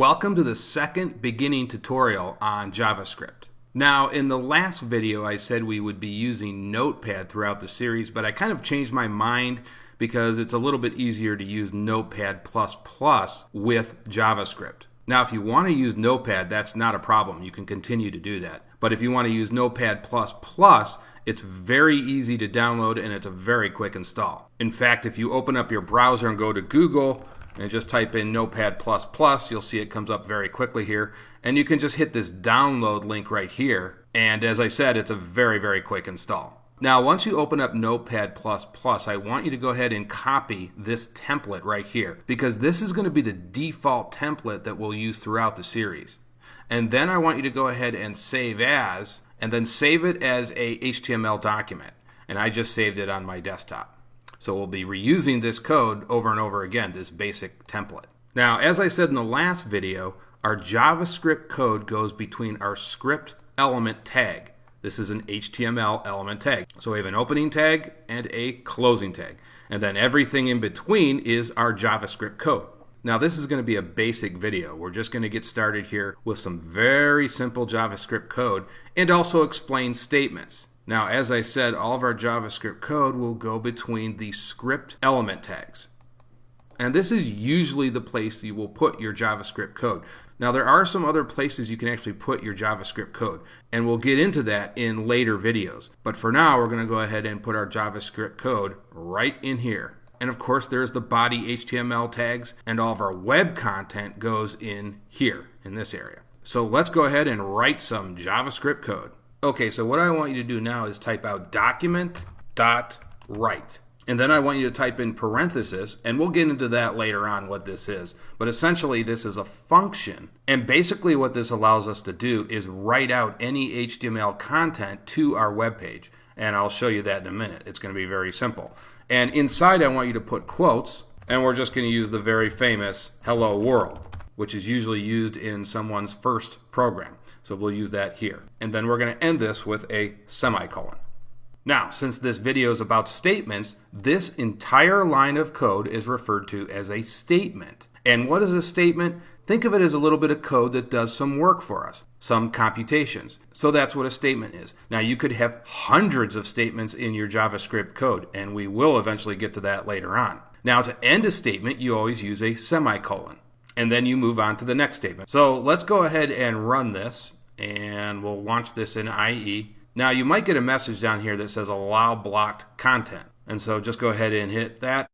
Welcome to the second beginning tutorial on JavaScript. Now, in the last video I said we would be using Notepad throughout the series, but I kind of changed my mind because it's a little bit easier to use Notepad++ with JavaScript. Now, if you want to use Notepad, that's not a problem. You can continue to do that. But if you want to use Notepad++, it's very easy to download and it's a very quick install. In fact, if you open up your browser and go to Google and just type in Notepad++, you'll see it comes up very quickly here. And you can just hit this download link right here. And as I said, it's a very, very quick install. Now, once you open up Notepad++, I want you to go ahead and copy this template right here, because this is going to be the default template that we'll use throughout the series. And then I want you to go ahead and save as, and then save it as a HTML document. And I just saved it on my desktop. So we'll be reusing this code over and over again, this basic template. Now, as I said in the last video, our JavaScript code goes between our script element tag. This is an HTML element tag. So we have an opening tag and a closing tag. And then everything in between is our JavaScript code. Now, this is going to be a basic video. We're just going to get started here with some very simple JavaScript code and also explain statements. Now, as I said, all of our JavaScript code will go between the script element tags. And this is usually the place you will put your JavaScript code. Now, there are some other places you can actually put your JavaScript code, and we'll get into that in later videos. But for now, we're going to go ahead and put our JavaScript code right in here. And of course, there's the body HTML tags, and all of our web content goes in here, in this area. So let's go ahead and write some JavaScript code. Okay, so what I want you to do now is type out document.write. And then I want you to type in parenthesis, and we'll get into that later on what this is. But essentially, this is a function. And basically what this allows us to do is write out any HTML content to our web page. And I'll show you that in a minute. It's going to be very simple. And inside, I want you to put quotes, and we're just going to use the very famous hello world, which is usually used in someone's first program. So we'll use that here. And then we're going to end this with a semicolon. Now, since this video is about statements, this entire line of code is referred to as a statement. And what is a statement? Think of it as a little bit of code that does some work for us, some computations. So that's what a statement is. Now, you could have hundreds of statements in your JavaScript code, and we will eventually get to that later on. Now, to end a statement, you always use a semicolon, and then you move on to the next statement. So let's go ahead and run this, and we'll launch this in IE. Now, you might get a message down here that says allow blocked content. And so just go ahead and hit that.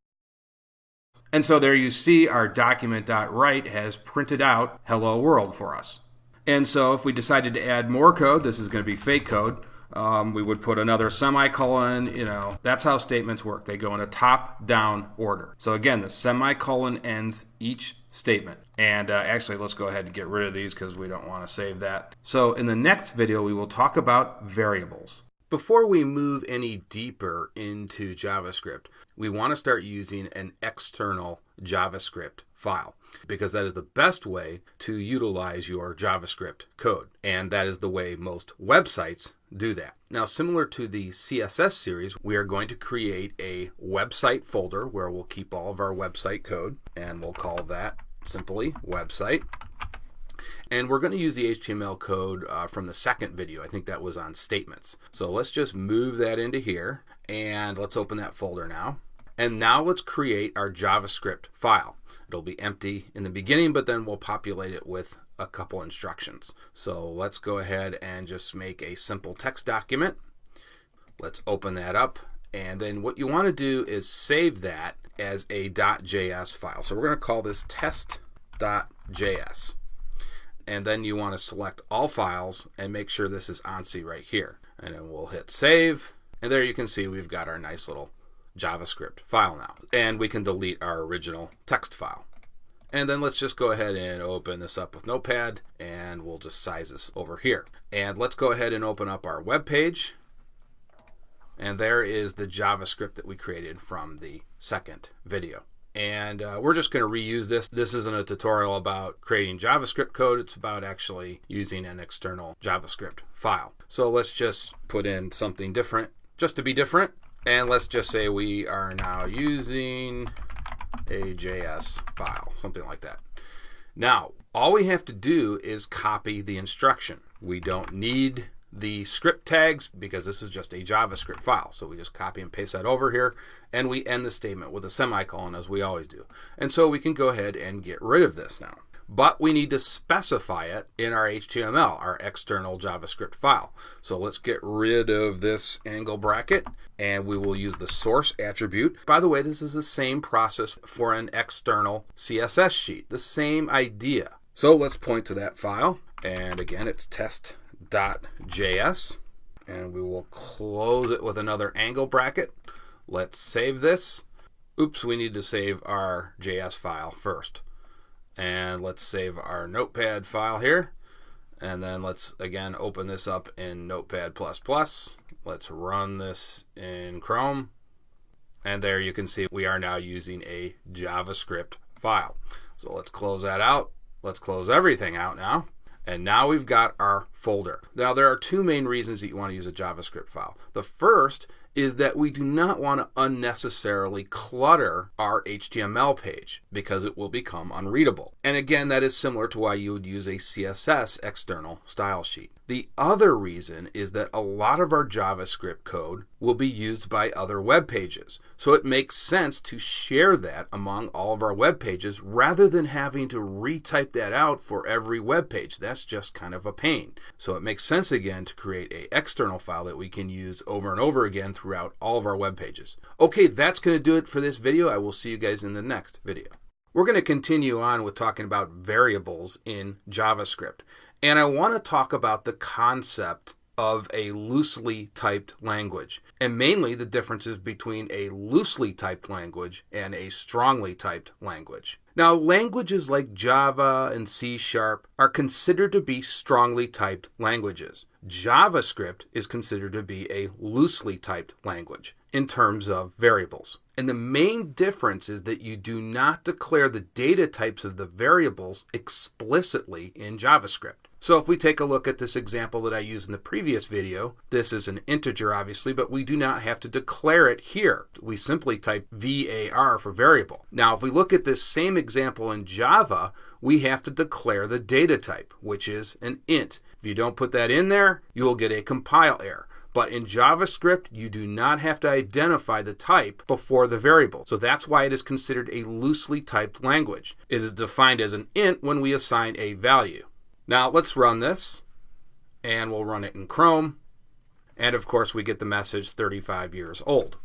And so there you see our document.write has printed out hello world for us. And so if we decided to add more code, this is going to be fake code. We would put another semicolon, that's how statements work. They go in a top-down order. So again, the semicolon ends each statement. And actually, let's go ahead and get rid of these because we don't want to save that. So in the next video, we will talk about variables. Before we move any deeper into JavaScript, we want to start using an external JavaScript file, because that is the best way to utilize your JavaScript code. And that is the way most websites do that. Now, similar to the CSS series, we are going to create a website folder where we'll keep all of our website code, and we'll call that simply website. And we're going to use the HTML code from the second video. I think that was on statements. So let's just move that into here, and let's open that folder now. And now let's create our JavaScript file. It'll be empty in the beginning, but then we'll populate it with a couple instructions. So let's go ahead and just make a simple text document. Let's open that up. And then what you want to do is save that as a .js file. So we're going to call this test.js. And then you want to select all files and make sure this is ANSI right here. And then we'll hit save. And there you can see we've got our nice little JavaScript file now. And we can delete our original text file. And then let's just go ahead and open this up with Notepad, and we'll just size this over here. And let's go ahead and open up our web page. And there is the JavaScript that we created from the second video. And we're just going to reuse this. This isn't a tutorial about creating JavaScript code. It's about actually using an external JavaScript file. So let's just put in something different, just to be different. And let's just say we are now using a JS file, something like that. Now, all we have to do is copy the instruction. We don't need the script tags because this is just a JavaScript file. So we just copy and paste that over here, and we end the statement with a semicolon as we always do. And so we can go ahead and get rid of this now. But we need to specify it in our HTML, our external JavaScript file. So let's get rid of this angle bracket, and we will use the source attribute. By the way, this is the same process for an external CSS sheet, the same idea. So let's point to that file, and again, it's test.js, and we will close it with another angle bracket. Let's save this. Oops, we need to save our JS file first. And let's save our Notepad file here. And then let's again open this up in Notepad++. Let's run this in Chrome. And there you can see we are now using a JavaScript file. So let's close that out. Let's close everything out now. And now we've got our folder. Now there are two main reasons that you want to use a JavaScript file. The first is that we do not want to unnecessarily clutter our HTML page because it will become unreadable. And again, that is similar to why you would use a CSS external style sheet. The other reason is that a lot of our JavaScript code will be used by other web pages. So it makes sense to share that among all of our web pages rather than having to retype that out for every web page. That's just kind of a pain. So it makes sense again to create an external file that we can use over and over again throughout all of our web pages. Okay, that's going to do it for this video. I will see you guys in the next video. We're going to continue on with talking about variables in JavaScript. And I want to talk about the concept of a loosely typed language, and mainly the differences between a loosely typed language and a strongly typed language. Now, languages like Java and C# are considered to be strongly typed languages. JavaScript is considered to be a loosely typed language in terms of variables. And the main difference is that you do not declare the data types of the variables explicitly in JavaScript. So if we take a look at this example that I used in the previous video, this is an integer obviously, but we do not have to declare it here. We simply type var for variable. Now if we look at this same example in Java, we have to declare the data type, which is an int. If you don't put that in there, you will get a compile error. But in JavaScript, you do not have to identify the type before the variable. So that's why it is considered a loosely typed language. It is defined as an int when we assign a value. Now let's run this, and we'll run it in Chrome. And of course, we get the message 35 years old.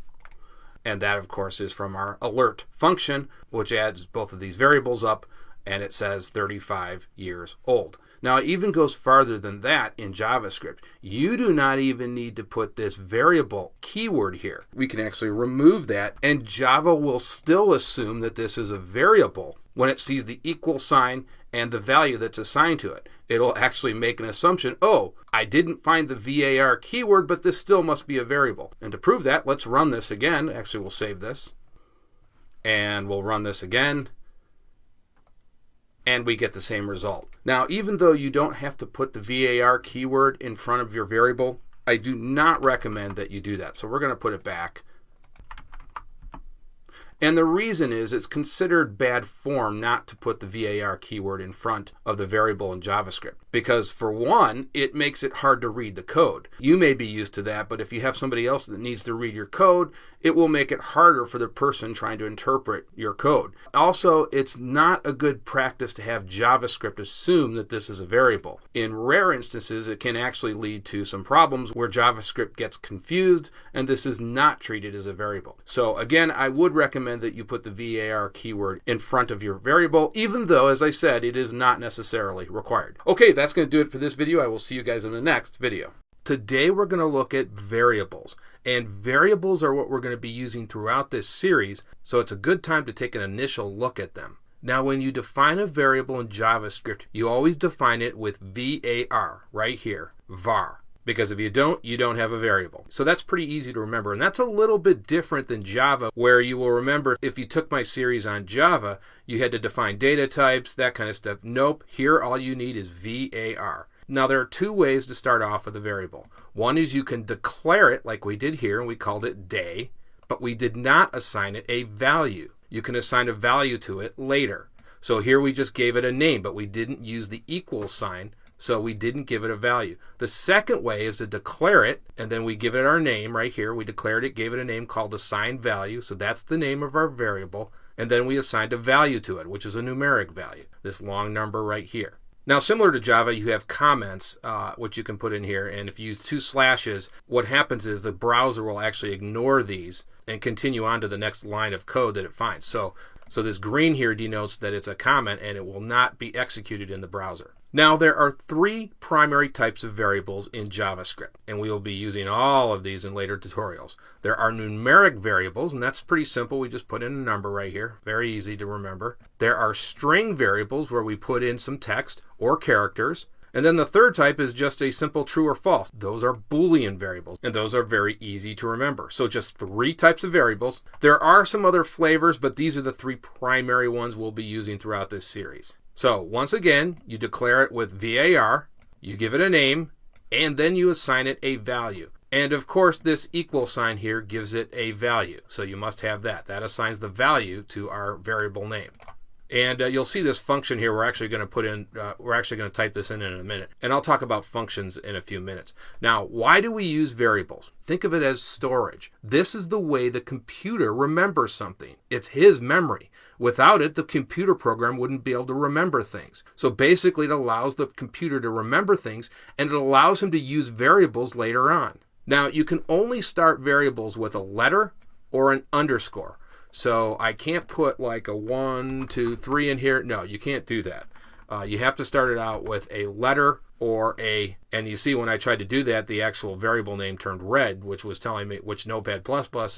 And that, of course, is from our alert function, which adds both of these variables up, and it says 35 years old. Now, it even goes farther than that in JavaScript. You do not even need to put this variable keyword here. We can actually remove that, and Java will still assume that this is a variable when it sees the equal sign and the value that's assigned to it. It'll actually make an assumption, oh, I didn't find the var keyword, but this still must be a variable. And to prove that, let's run this again. Actually, we'll save this. And we'll run this again. And we get the same result. Now, even though you don't have to put the var keyword in front of your variable, I do not recommend that you do that. So we're going to put it back. And the reason is it's considered bad form not to put the var keyword in front of the variable in JavaScript. Because for one, it makes it hard to read the code. You may be used to that, but if you have somebody else that needs to read your code, it will make it harder for the person trying to interpret your code. Also, it's not a good practice to have JavaScript assume that this is a variable. In rare instances, it can actually lead to some problems where JavaScript gets confused and this is not treated as a variable. So again, I would recommend that you put the var keyword in front of your variable, even though, as I said, it is not necessarily required. Okay, that's going to do it for this video. I will see you guys in the next video. Today we're going to look at variables, and variables are what we're going to be using throughout this series, so it's a good time to take an initial look at them. Now, when you define a variable in JavaScript, you always define it with var, right here, var. Because if you don't have a variable. So that's pretty easy to remember. And that's a little bit different than Java, where you will remember if you took my series on Java, you had to define data types, that kind of stuff. Nope, here all you need is var. Now there are two ways to start off with a variable. One is you can declare it like we did here, and we called it day, but we did not assign it a value. You can assign a value to it later. So here we just gave it a name, but we didn't use the equal sign, so we didn't give it a value. The second way is to declare it, and then we give it our name right here. We declared it, gave it a name called assigned value, so that's the name of our variable, and then we assigned a value to it, which is a numeric value, this long number right here. Now, similar to Java, you have comments, which you can put in here, and if you use 2 slashes, what happens is the browser will actually ignore these and continue on to the next line of code that it finds. So this green here denotes that it's a comment, and it will not be executed in the browser. Now, there are 3 primary types of variables in JavaScript, and we will be using all of these in later tutorials. There are numeric variables, and that's pretty simple. We just put in a number right here. Very easy to remember. There are string variables where we put in some text or characters. And then the third type is just a simple true or false. Those are Boolean variables, and those are very easy to remember. So just 3 types of variables. There are some other flavors, but these are the 3 primary ones we'll be using throughout this series. So once again, you declare it with var, you give it a name, and then you assign it a value. And of course, this equal sign here gives it a value. So you must have that. That assigns the value to our variable name. And you'll see this function here. We're actually going to type this in a minute. And I'll talk about functions in a few minutes. Now, why do we use variables? Think of it as storage. This is the way the computer remembers something. It's his memory. Without it, the computer program wouldn't be able to remember things. So basically, it allows the computer to remember things, and it allows him to use variables later on. Now, you can only start variables with a letter or an underscore. So I can't put like a 1, 2, 3 in here. No, you can't do that. You have to start it out with a letter or a, and you see when I tried to do that, the actual variable name turned red, which was telling me, which Notepad++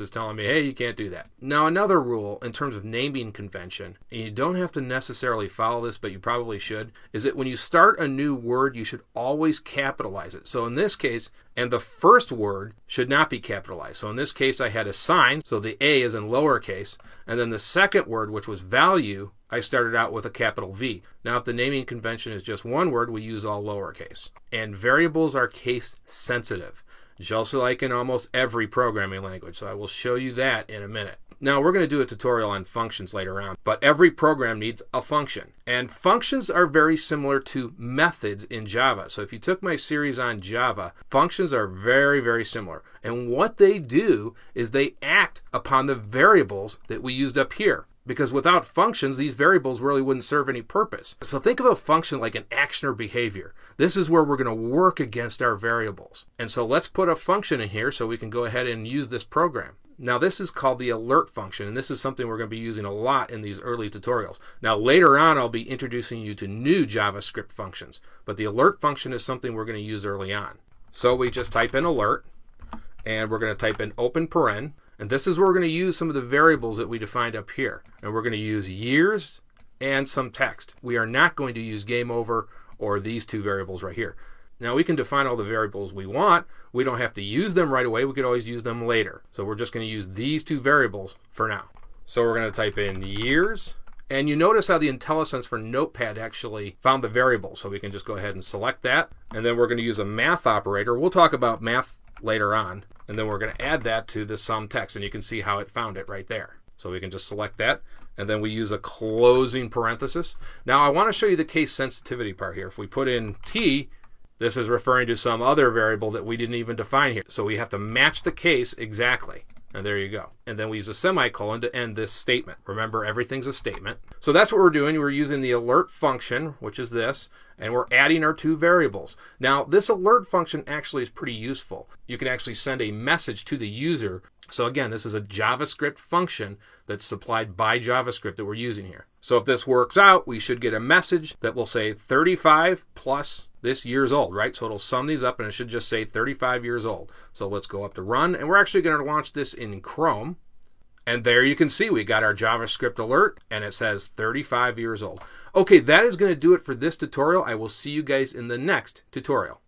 is telling me, hey, you can't do that. Now, another rule in terms of naming convention, and you don't have to necessarily follow this, but you probably should, is that when you start a new word, you should always capitalize it. So in this case, and the first word should not be capitalized. So in this case, I had assign, so the A is in lowercase, and then the second word, which was value, I started out with a capital V. Now, if the naming convention is just one word, we use all lowercase. And variables are case sensitive, just like in almost every programming language. So I will show you that in a minute. Now, we're going to do a tutorial on functions later on, but every program needs a function. And functions are very similar to methods in Java. So if you took my series on Java, functions are very, very similar. And what they do is they act upon the variables that we used up here. Because without functions, these variables really wouldn't serve any purpose. So think of a function like an action or behavior. This is where we're going to work against our variables. And so let's put a function in here so we can go ahead and use this program. Now, this is called the alert function, and this is something we're going to be using a lot in these early tutorials. Now, later on, I'll be introducing you to new JavaScript functions, but the alert function is something we're going to use early on. So we just type in alert, and we're going to type in open paren. And this is where we're going to use some of the variables that we defined up here. And we're going to use years and some text. We are not going to use game over or these 2 variables right here. Now, we can define all the variables we want. We don't have to use them right away. We could always use them later. So we're just going to use these 2 variables for now. So we're going to type in years. And you notice how the IntelliSense for Notepad actually found the variable. So we can just go ahead and select that. And then we're going to use a math operator. We'll talk about math later on. And then we're going to add that to the sum text, and you can see how it found it right there. So we can just select that, and then we use a closing parenthesis. Now I want to show you the case sensitivity part here. If we put in t, this is referring to some other variable that we didn't even define here. So we have to match the case exactly. And there you go. And then we use a semicolon to end this statement. Remember, everything's a statement. So that's what we're doing. We're using the alert function, which is this, and we're adding our 2 variables. Now, this alert function actually is pretty useful. You can actually send a message to the user. So again, this is a JavaScript function that's supplied by JavaScript that we're using here. So if this works out, we should get a message that will say 35 plus this years old, right? So it'll sum these up and it should just say 35 years old. So let's go up to run, and we're actually going to launch this in Chrome. And there you can see we got our JavaScript alert, and it says 35 years old. Okay, that is going to do it for this tutorial. I will see you guys in the next tutorial.